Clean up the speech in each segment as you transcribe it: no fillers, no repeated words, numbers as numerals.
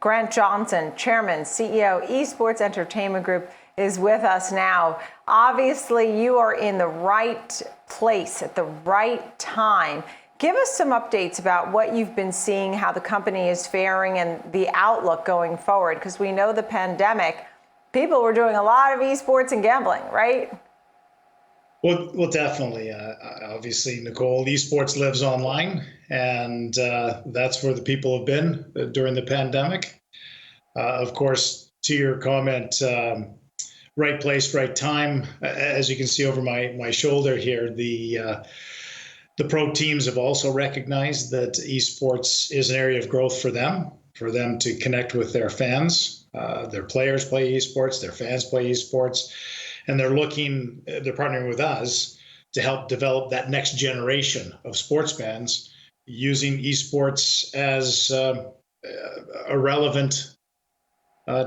Grant Johnson, Chairman, CEO, Esports Entertainment Group, is with us now. Obviously, you are in the right place at the right time. Give us some updates about what you've been seeing, how the company is faring, and the outlook going forward, because we know the pandemic, people were doing a lot of esports and gambling, right? Well, definitely. Obviously, Nicole, esports lives online, and that's where the people have been during the pandemic. Of course, to your comment, right place, right time. As you can see over my shoulder here, the pro teams have also recognized that esports is an area of growth for them to connect with their fans. Their players play esports, their fans play esports. And they're partnering with us to help develop that next generation of sports fans using esports as a relevant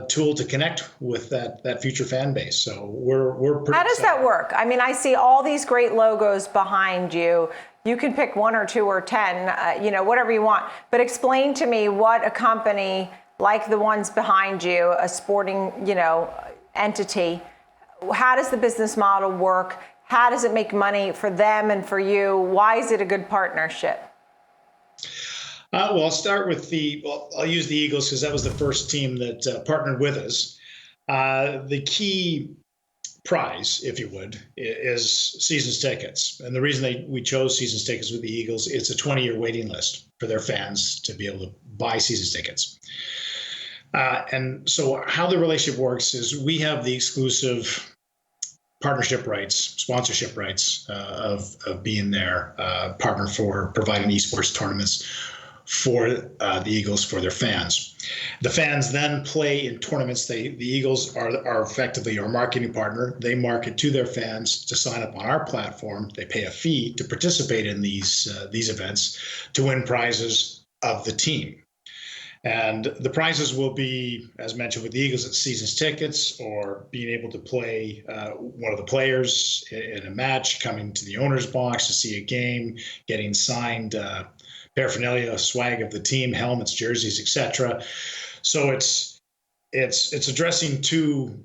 tool to connect with that future fan base. So we're pretty How does that work? I mean, I see all these great logos behind you. You can pick 1 or 2 or 10, whatever you want. But explain to me what a company like the ones behind you, a sporting, entity. How does the business model work? How does it make money for them and for you? Why is it a good partnership? Well, I'll start with I'll use the Eagles because that was the first team that partnered with us. The key prize, if you would, is seasons tickets. And the reason we chose seasons tickets with the Eagles, it's a 20-year waiting list for their fans to be able to buy seasons tickets. And so how the relationship works is we have the exclusive partnership rights, sponsorship rights of being their partner for providing esports tournaments for the Eagles for their fans. The fans then play in tournaments. The Eagles are effectively our marketing partner. They market to their fans to sign up on our platform. They pay a fee to participate in these events to win prizes of the team. And the prizes will be, as mentioned with the Eagles, it's seasons tickets or being able to play one of the players in a match, coming to the owner's box to see a game, getting signed paraphernalia, swag of the team, helmets, jerseys, etc. So it's addressing 2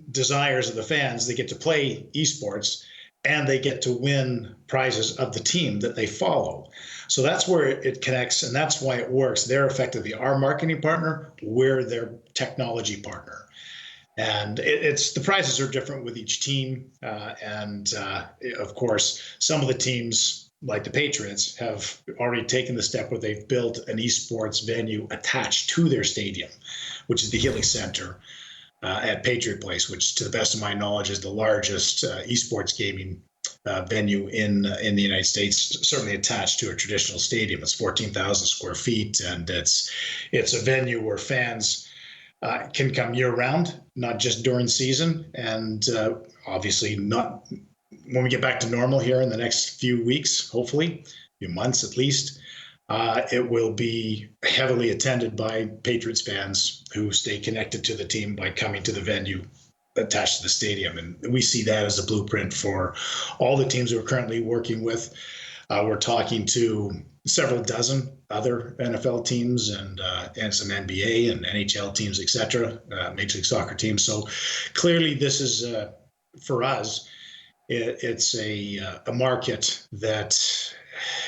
desires of the fans. They get to play esports and they get to win prizes of the team that they follow. So that's where it connects, and that's why it works. They're effectively our marketing partner. We're their technology partner. And the prizes are different with each team. Of course, some of the teams, like the Patriots, have already taken the step where they've built an esports venue attached to their stadium, which is the Healy Center at Patriot Place, which, to the best of my knowledge, is the largest esports gaming venue in the United States, certainly attached to a traditional stadium. It's 14,000 square feet, and it's a venue where fans can come year-round, not just during season, and obviously not when we get back to normal here in the next few weeks, hopefully, few months at least. It will be heavily attended by Patriots fans who stay connected to the team by coming to the venue attached to the stadium. And we see that as a blueprint for all the teams we're currently working with. We're talking to several dozen other NFL teams and some NBA and NHL teams, et cetera, Major League Soccer teams. So clearly this is, for us, it's a market that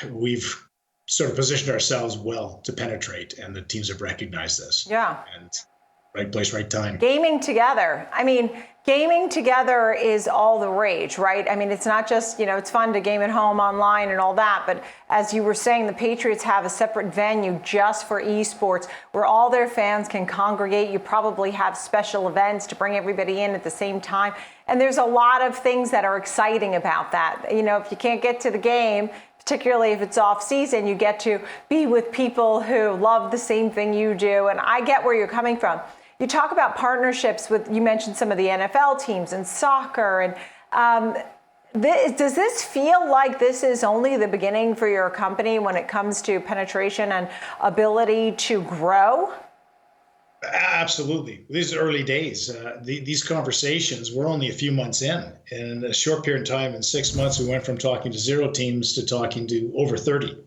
we've sort of positioned ourselves well to penetrate, and the teams have recognized this. Yeah. And right place, right time. Gaming together. I mean, gaming together is all the rage, right? I mean, it's not just, it's fun to game at home online and all that, but as you were saying, the Patriots have a separate venue just for esports where all their fans can congregate. You probably have special events to bring everybody in at the same time. And there's a lot of things that are exciting about that. If you can't get to the game, particularly if it's off season, you get to be with people who love the same thing you do. And I get where you're coming from. You talk about partnerships you mentioned some of the NFL teams and soccer. And does this feel like this is only the beginning for your company when it comes to penetration and ability to grow? Absolutely. These are early days. These conversations, we're only a few months in. In a short period of time, in 6 months, we went from talking to 0 teams to talking to over 30.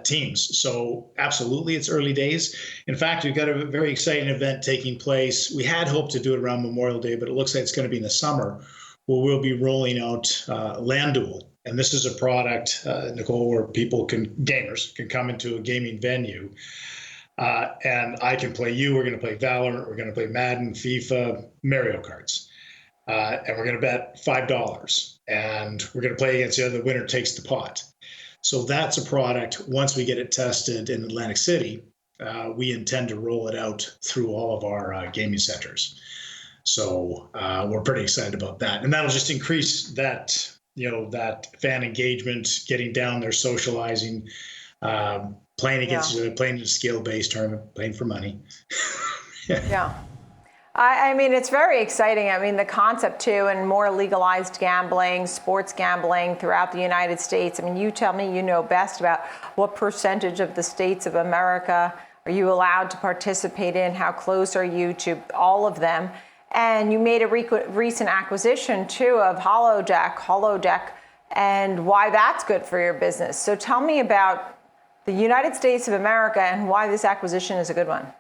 teams. So absolutely, it's early days. In fact, we've got a very exciting event taking place. We had hoped to do it around Memorial Day, but it looks like it's going to be in the summer, where we'll be rolling out LANDuel. And this is a product, Nicole, where gamers can come into a gaming venue, and I can play you. We're going to play Valorant. We're going to play Madden, FIFA, Mario Karts. And we're going to bet $5, and we're going to play against the other. The winner takes the pot. So that's a product. Once we get it tested in Atlantic City, we intend to roll it out through all of our gaming centers. So we're pretty excited about that, and that'll just increase that, that fan engagement, getting down there, socializing, playing against each other, playing in a skill-based tournament, playing for money. Yeah. I mean, it's very exciting. I mean, the concept too, and more legalized gambling, sports gambling throughout the United States. I mean, you tell me, you know best about what percentage of the states of America are you allowed to participate in? How close are you to all of them? And you made a recent acquisition too of Holodeck, and why that's good for your business. So tell me about the United States of America and why this acquisition is a good one.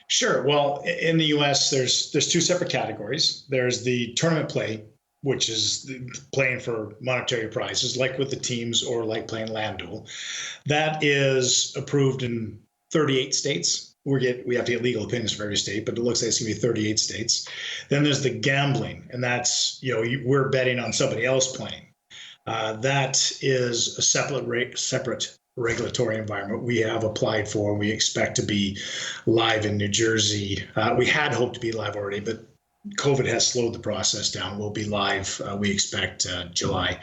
Sure. Well, in the U.S., there's two separate categories. There's the tournament play, which is playing for monetary prizes, like with the teams or like playing LANDuel. That is approved in 38 states. We have to get legal opinions for every state, but it looks like it's going to be 38 states. Then there's the gambling, and that's, we're betting on somebody else playing. That is a separate regulatory environment we have applied for. We expect to be live in New Jersey. We had hoped to be live already, but COVID has slowed the process down. We'll be live, we expect July,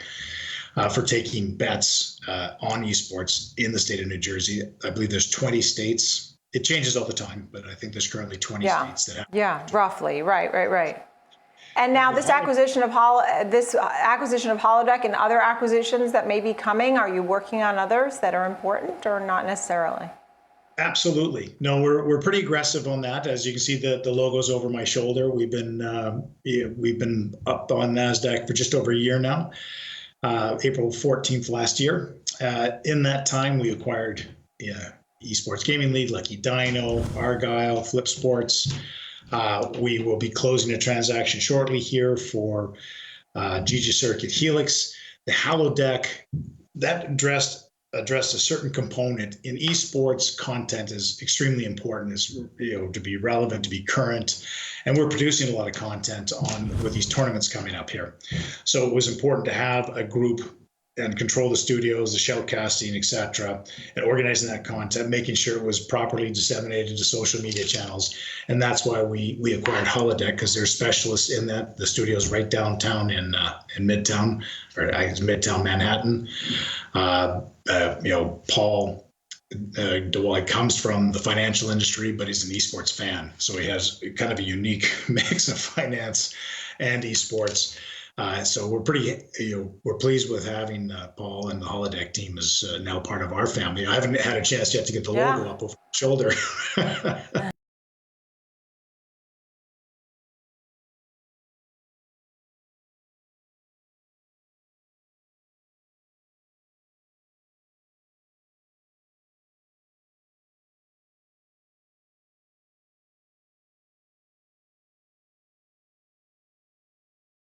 for taking bets on esports in the state of New Jersey. I believe there's 20 states. It changes all the time, but I think there's currently 20 states that have. Yeah, roughly. Right. And now this acquisition of Holodeck and other acquisitions that may be coming, are you working on others that are important or not necessarily? Absolutely. No, we're pretty aggressive on that. As you can see, the logo's over my shoulder. We've been up on NASDAQ for just over a year now. April 14th last year. In that time, we acquired eSports Gaming Lead, Lucky Dino, Argyle, Flip Sports. We will be closing a transaction shortly here for GG Circuit Helix. The Holodeck, that addressed a certain component in esports. Content is extremely important, to be relevant, to be current, and we're producing a lot of content with these tournaments coming up here. So it was important to have a group and control the studios, the shoutcasting, etc., and organizing that content, making sure it was properly disseminated to social media channels. And that's why we acquired Holodeck, because they're specialists in that. The studio's right downtown in Midtown, or I guess Midtown Manhattan. Paul DeWally comes from the financial industry, but he's an esports fan. So he has kind of a unique mix of finance and esports. So we're we're pleased with having Paul and the Holodeck team is now part of our family. I haven't had a chance yet to get the logo up over my shoulder.